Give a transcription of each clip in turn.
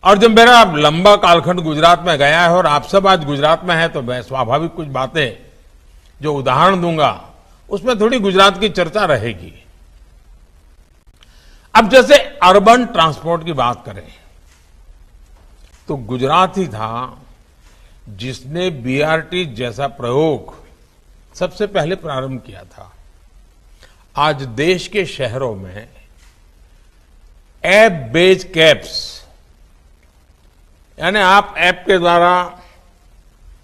और जब मेरा लंबा कालखंड गुजरात में गया है और आप सब आज गुजरात में हैं, तो मैं स्वाभाविक कुछ बातें जो उदाहरण दूंगा उसमें थोड़ी गुजरात की चर्चा रहेगी। अब जैसे अर्बन ट्रांसपोर्ट की बात करें तो गुजरात ही था जिसने बीआरटी जैसा प्रयोग सबसे पहले प्रारंभ किया था। आज देश के शहरों में ऐप बेस्ड कैब्स, यानी आप ऐप के द्वारा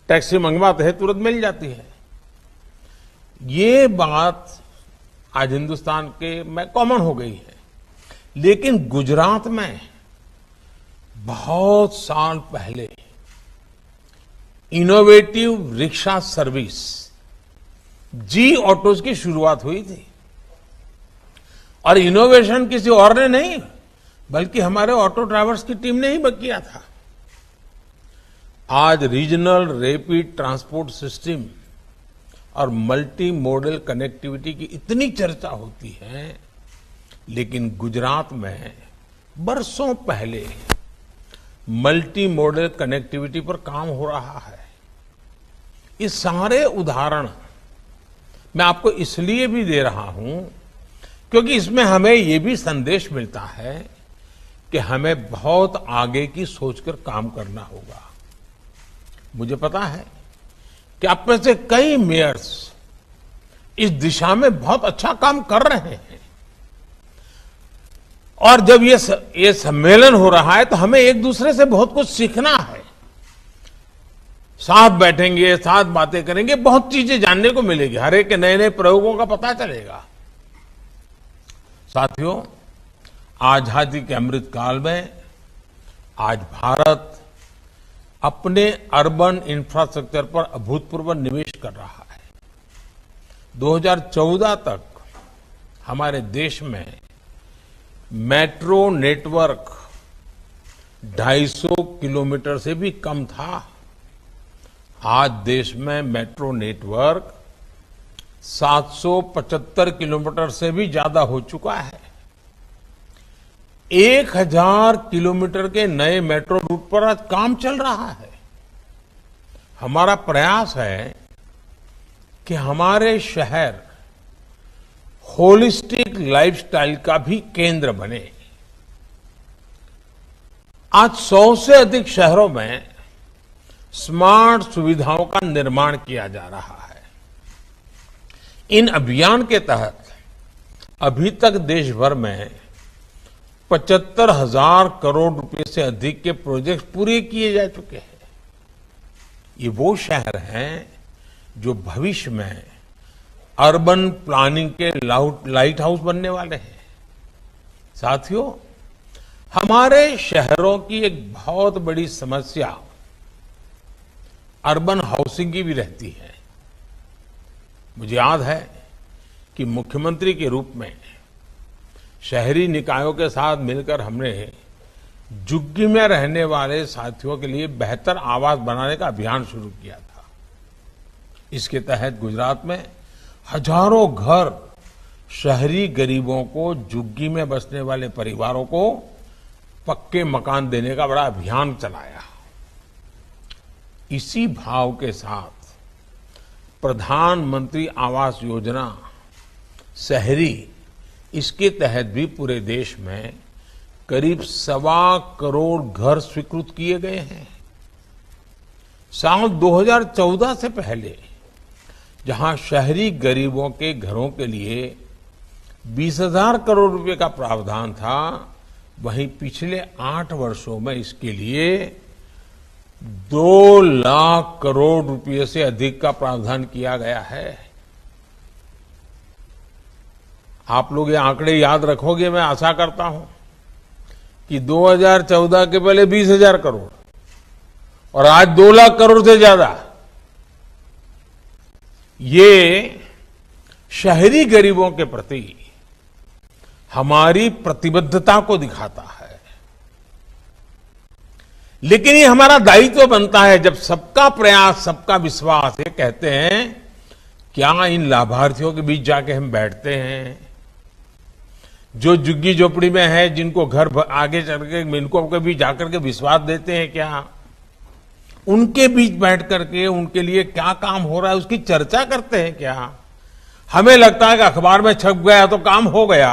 टैक्सी मंगवाते हैं, तुरंत मिल जाती है। ये बात आज हिंदुस्तान के में कॉमन हो गई है, लेकिन गुजरात में बहुत साल पहले इनोवेटिव रिक्शा सर्विस जी ऑटोज की शुरुआत हुई थी। और इनोवेशन किसी और ने नहीं, बल्कि हमारे ऑटो ड्राइवर्स की टीम ने ही किया था। आज रीजनल रैपिड ट्रांसपोर्ट सिस्टम और मल्टी मॉडल कनेक्टिविटी की इतनी चर्चा होती है, लेकिन गुजरात में बरसों पहले मल्टी मॉडल कनेक्टिविटी पर काम हो रहा है। ये सारे उदाहरण मैं आपको इसलिए भी दे रहा हूं क्योंकि इसमें हमें ये भी संदेश मिलता है कि हमें बहुत आगे की सोचकर काम करना होगा। मुझे पता है कि आप में से कई मेयर्स इस दिशा में बहुत अच्छा काम कर रहे हैं, और जब ये सम्मेलन हो रहा है तो हमें एक दूसरे से बहुत कुछ सीखना है। साथ बैठेंगे, साथ बातें करेंगे, बहुत चीजें जानने को मिलेगी, हर एक के नए नए प्रयोगों का पता चलेगा। साथियों, आजादी के अमृत काल में आज भारत अपने अर्बन इंफ्रास्ट्रक्चर पर अभूतपूर्व निवेश कर रहा है। 2014 तक हमारे देश में मेट्रो नेटवर्क 250 किलोमीटर से भी कम था। आज देश में मेट्रो नेटवर्क 775 किलोमीटर से भी ज्यादा हो चुका है। 1000 किलोमीटर के नए मेट्रो रूट पर आज काम चल रहा है। हमारा प्रयास है कि हमारे शहर होलिस्टिक लाइफस्टाइल का भी केंद्र बने। आज 100 से अधिक शहरों में स्मार्ट सुविधाओं का निर्माण किया जा रहा है। इन अभियान के तहत अभी तक देश भर में 75,000 करोड़ रुपए से अधिक के प्रोजेक्ट पूरे किए जा चुके हैं। ये वो शहर हैं जो भविष्य में अर्बन प्लानिंग के लाइट हाउस बनने वाले हैं। साथियों, हमारे शहरों की एक बहुत बड़ी समस्या अर्बन हाउसिंग की भी रहती है। मुझे याद है कि मुख्यमंत्री के रूप में शहरी निकायों के साथ मिलकर हमने झुग्गी में रहने वाले साथियों के लिए बेहतर आवास बनाने का अभियान शुरू किया था। इसके तहत गुजरात में हजारों घर शहरी गरीबों को, झुग्गी में बसने वाले परिवारों को पक्के मकान देने का बड़ा अभियान चलाया। इसी भाव के साथ प्रधानमंत्री आवास योजना शहरी, इसके तहत भी पूरे देश में करीब 1.25 करोड़ घर स्वीकृत किए गए हैं। साल 2014 से पहले जहां शहरी गरीबों के घरों के लिए 20,000 करोड़ रुपए का प्रावधान था, वहीं पिछले 8 वर्षों में इसके लिए 2 लाख करोड़ रुपए से अधिक का प्रावधान किया गया है। आप लोग ये आंकड़े याद रखोगे, मैं आशा करता हूं कि 2014 के पहले 20,000 करोड़ और आज 2 लाख करोड़ से ज्यादा। ये शहरी गरीबों के प्रति हमारी प्रतिबद्धता को दिखाता है। लेकिन ये हमारा दायित्व बनता है, जब सबका प्रयास, सबका विश्वास, ये कहते हैं, क्या इन लाभार्थियों के बीच जाके हम बैठते हैं, जो झुग्गी झोपड़ी में है, जिनको घर आगे चल के इनको कभी जाकर के विश्वास देते हैं क्या? उनके बीच बैठ करके उनके लिए क्या काम हो रहा है उसकी चर्चा करते हैं क्या? हमें लगता है कि अखबार में छप गया तो काम हो गया।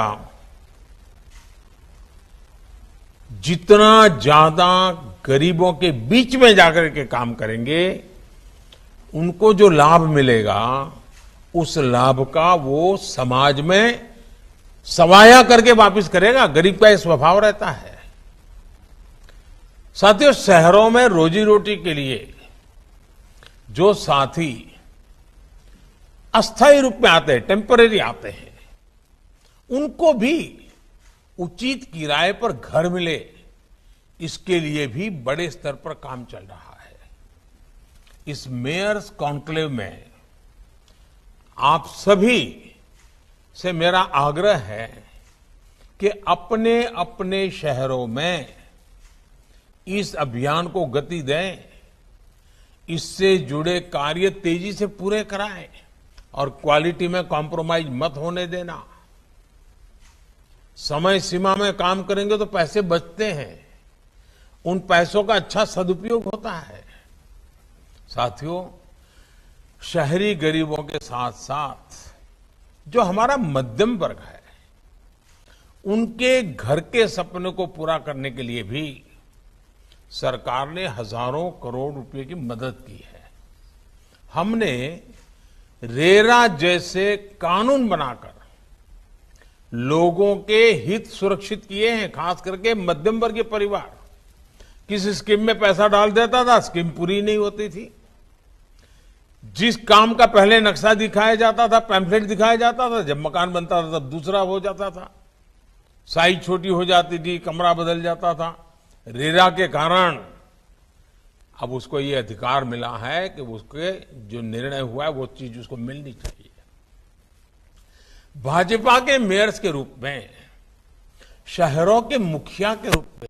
जितना ज्यादा गरीबों के बीच में जाकर के काम करेंगे, उनको जो लाभ मिलेगा, उस लाभ का वो समाज में सवाया करके वापस करेगा। गरीब का यह स्वभाव रहता है। साथियों, शहरों में रोजी रोटी के लिए जो साथी अस्थायी रूप में आते हैं, टेम्परेरी आते हैं, उनको भी उचित किराए पर घर मिले, इसके लिए भी बड़े स्तर पर काम चल रहा है। इस मेयर्स कॉन्क्लेव में आप सभी से मेरा आग्रह है कि अपने अपने शहरों में इस अभियान को गति दें, इससे जुड़े कार्य तेजी से पूरे कराएं और क्वालिटी में कॉम्प्रोमाइज मत होने देना। समय सीमा में काम करेंगे तो पैसे बचते हैं, उन पैसों का अच्छा सदुपयोग होता है। साथियों, शहरी गरीबों के साथ साथ जो हमारा मध्यम वर्ग है, उनके घर के सपने को पूरा करने के लिए भी सरकार ने हजारों करोड़ रुपए की मदद की है। हमने रेरा जैसे कानून बनाकर लोगों के हित सुरक्षित किए हैं, खास करके मध्यम वर्गीय परिवार। किस स्कीम में पैसा डाल देता था, स्कीम पूरी नहीं होती थी। जिस काम का पहले नक्शा दिखाया जाता था, पैम्फलेट दिखाया जाता था, जब मकान बनता था तब दूसरा हो जाता था, साइज छोटी हो जाती थी, कमरा बदल जाता था। रेरा के कारण अब उसको ये अधिकार मिला है कि उसके जो निर्णय हुआ है वो चीज उसको मिलनी चाहिए। भाजपा के मेयर्स के रूप में, शहरों के मुखिया के रूप में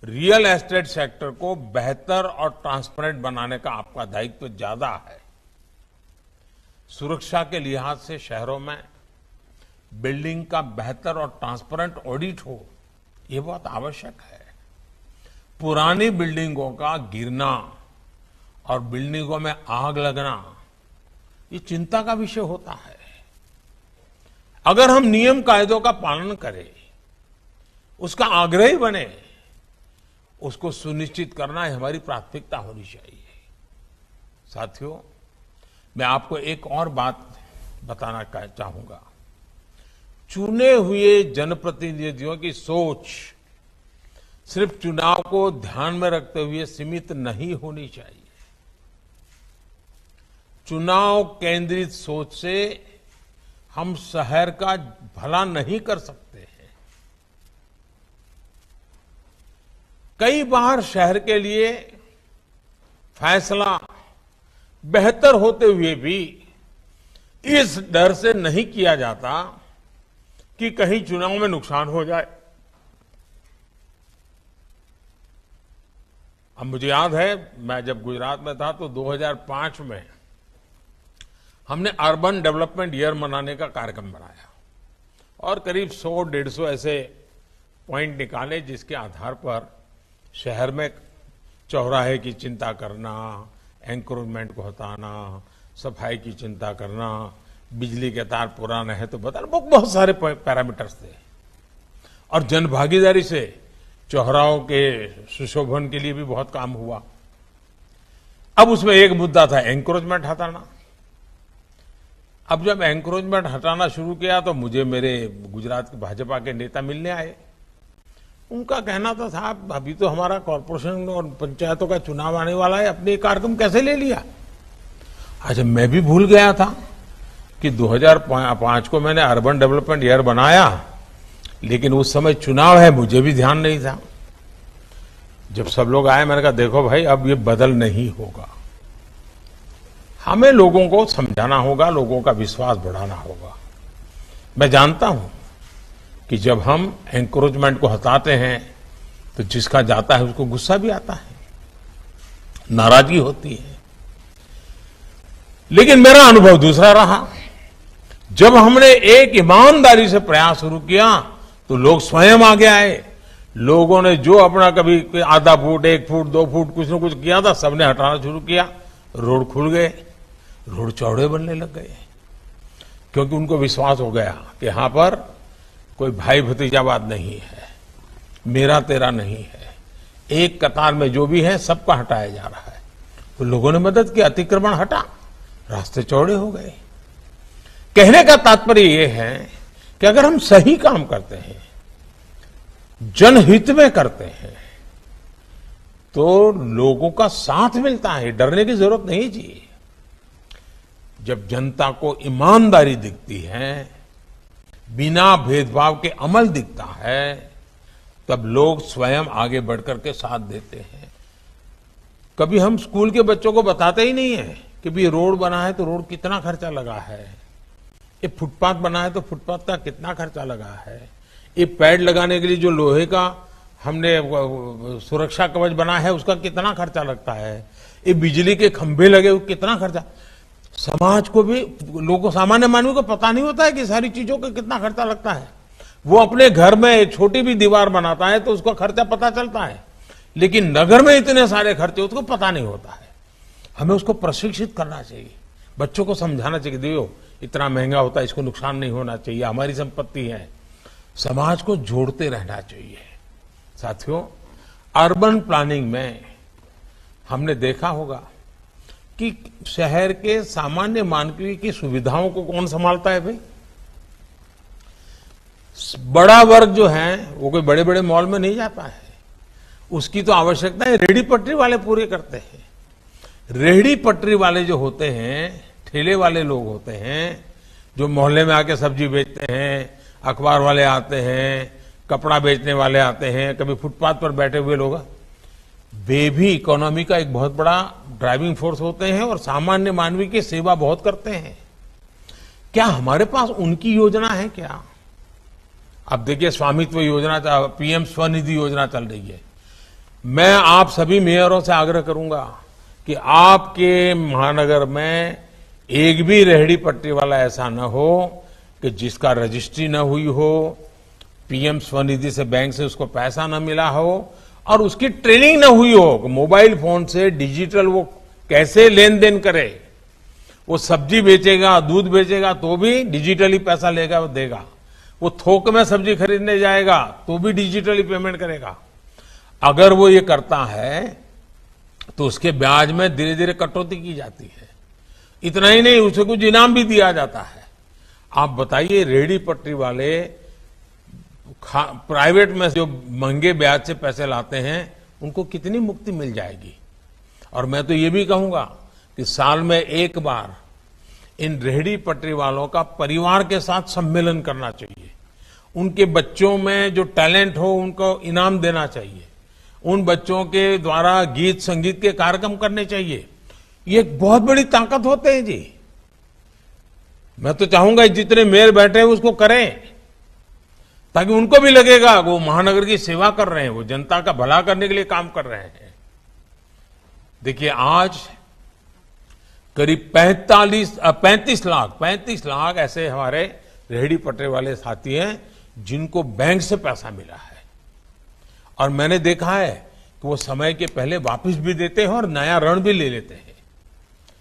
रियल एस्टेट सेक्टर को बेहतर और ट्रांसपेरेंट बनाने का आपका दायित्व ज्यादा है। सुरक्षा के लिहाज से शहरों में बिल्डिंग का बेहतर और ट्रांसपेरेंट ऑडिट हो, ये बहुत आवश्यक है। पुरानी बिल्डिंगों का गिरना और बिल्डिंगों में आग लगना, ये चिंता का विषय होता है। अगर हम नियम कायदों का पालन करें, उसका आग्रही बने, उसको सुनिश्चित करना हमारी प्राथमिकता होनी चाहिए। साथियों, मैं आपको एक और बात बताना चाहूंगा। चुने हुए जनप्रतिनिधियों की सोच सिर्फ चुनाव को ध्यान में रखते हुए सीमित नहीं होनी चाहिए। चुनाव केंद्रित सोच से हम शहर का भला नहीं कर सकते हैं। कई बार शहर के लिए फैसला बेहतर होते हुए भी इस डर से नहीं किया जाता कि कहीं चुनाव में नुकसान हो जाए। अब मुझे याद है, मैं जब गुजरात में था तो 2005 में हमने अर्बन डेवलपमेंट ईयर मनाने का कार्यक्रम बनाया और करीब 100-150 ऐसे पॉइंट निकाले जिसके आधार पर शहर में चौराहे की चिंता करना, एंक्रोचमेंट को हटाना, सफाई की चिंता करना, बिजली के तार पुराने हैं तो बताना, बहुत सारे पैरामीटर्स थे। और जनभागीदारी से चौराहों के सुशोभन के लिए भी बहुत काम हुआ। अब उसमें एक मुद्दा था एंक्रोचमेंट हटाना। अब जब एंक्रोचमेंट हटाना शुरू किया तो मुझे मेरे गुजरात के भाजपा के नेता मिलने आए। उनका कहना था, साहब अभी तो हमारा कॉर्पोरेशन और पंचायतों का चुनाव आने वाला है, अपने कार्यक्रम कैसे ले लिया। अच्छा, मैं भी भूल गया था कि 2005 को मैंने अर्बन डेवलपमेंट ईयर बनाया, लेकिन उस समय चुनाव है, मुझे भी ध्यान नहीं था। जब सब लोग आए, मैंने कहा देखो भाई, अब ये बदल नहीं होगा। हमें लोगों को समझाना होगा, लोगों का विश्वास बढ़ाना होगा। मैं जानता हूं कि जब हम एंक्रोचमेंट को हटाते हैं तो जिसका जाता है उसको गुस्सा भी आता है, नाराजगी होती है। लेकिन मेरा अनुभव दूसरा रहा। जब हमने एक ईमानदारी से प्रयास शुरू किया तो लोग स्वयं आगे आए। लोगों ने जो अपना कभी आधा फुट, 1 फुट, 2 फुट कुछ न कुछ किया था, सबने हटाना शुरू किया। रोड खुल गए, रोड चौड़े बनने लग गए, क्योंकि उनको विश्वास हो गया कि यहां पर कोई भाई भतीजावाद नहीं है, मेरा तेरा नहीं है, एक कतार में जो भी है सबका हटाया जा रहा है। तो लोगों ने मदद की, अतिक्रमण हटा, रास्ते चौड़े हो गए। कहने का तात्पर्य यह है कि अगर हम सही काम करते हैं, जनहित में करते हैं, तो लोगों का साथ मिलता है, डरने की जरूरत नहीं जी। जब जनता को ईमानदारी दिखती है, बिना भेदभाव के अमल दिखता है, तब लोग स्वयं आगे बढ़कर के साथ देते हैं। कभी हम स्कूल के बच्चों को बताते ही नहीं है कि भी रोड बना है तो रोड कितना खर्चा लगा है, ये फुटपाथ बना है तो फुटपाथ का कितना खर्चा लगा है, ये पैड लगाने के लिए जो लोहे का हमने सुरक्षा कवच बना है उसका कितना खर्चा लगता है, ये बिजली के खंभे लगे हुए कितना खर्चा। समाज को भी, लोगों, सामान्य मानव को पता नहीं होता है कि सारी चीजों का कितना खर्चा लगता है। वो अपने घर में एक छोटी भी दीवार बनाता है तो उसका खर्चा पता चलता है, लेकिन नगर में इतने सारे खर्चे उसको पता नहीं होता है। हमें उसको प्रशिक्षित करना चाहिए, बच्चों को समझाना चाहिए, देखो इतना महंगा होता है, इसको नुकसान नहीं होना चाहिए, हमारी संपत्ति है। समाज को जोड़ते रहना चाहिए। साथियों, अर्बन प्लानिंग में हमने देखा होगा कि शहर के सामान्य मानवीय की सुविधाओं को कौन संभालता है भाई? बड़ा वर्ग जो है वो कोई बड़े बड़े मॉल में नहीं जाता है, उसकी तो आवश्यकता है रेहड़ी पटरी वाले पूरे करते हैं। रेहड़ी पटरी वाले जो होते हैं, ठेले वाले लोग होते हैं, जो मोहल्ले में आके सब्जी बेचते हैं, अखबार वाले आते हैं, कपड़ा बेचने वाले आते हैं, कभी फुटपाथ पर बैठे हुए लोग, वे भी इकोनॉमी का एक बहुत बड़ा ड्राइविंग फोर्स होते हैं और सामान्य मानवीय की सेवा बहुत करते हैं। क्या हमारे पास उनकी योजना है क्या? अब देखिए, स्वामित्व योजना, पीएम स्वनिधि योजना चल रही है। मैं आप सभी मेयरों से आग्रह करूंगा कि आपके महानगर में एक भी रेहड़ी पटरी वाला ऐसा न हो कि जिसका रजिस्ट्री न हुई हो, पीएम स्वनिधि से बैंक से उसको पैसा न मिला हो और उसकी ट्रेनिंग न हुई हो कि मोबाइल फोन से डिजिटल वो कैसे लेन देन करे। वो सब्जी बेचेगा, दूध बेचेगा तो भी डिजिटली पैसा लेगा, वो देगा। वो थोक में सब्जी खरीदने जाएगा तो भी डिजिटली पेमेंट करेगा। अगर वो ये करता है तो उसके ब्याज में धीरे धीरे कटौती की जाती है। इतना ही नहीं, उसे कुछ इनाम भी दिया जाता है। आप बताइए, रेहड़ी पटरी वाले प्राइवेट में जो महंगे ब्याज से पैसे लाते हैं, उनको कितनी मुक्ति मिल जाएगी। और मैं तो ये भी कहूंगा कि साल में एक बार इन रेहड़ी पटरी वालों का परिवार के साथ सम्मेलन करना चाहिए। उनके बच्चों में जो टैलेंट हो उनको इनाम देना चाहिए। उन बच्चों के द्वारा गीत संगीत के कार्यक्रम करने चाहिए। ये एक बहुत बड़ी ताकत होते हैं जी। मैं तो चाहूंगा जितने मेयर बैठे हैं उसको करें, ताकि उनको भी लगेगा वो महानगर की सेवा कर रहे हैं, वो जनता का भला करने के लिए काम कर रहे हैं। देखिए, आज करीब 35 लाख ऐसे हमारे रेहड़ी पटरी वाले साथी हैं जिनको बैंक से पैसा मिला है। और मैंने देखा है कि वो समय के पहले वापस भी देते हैं और नया ऋण भी ले लेते हैं।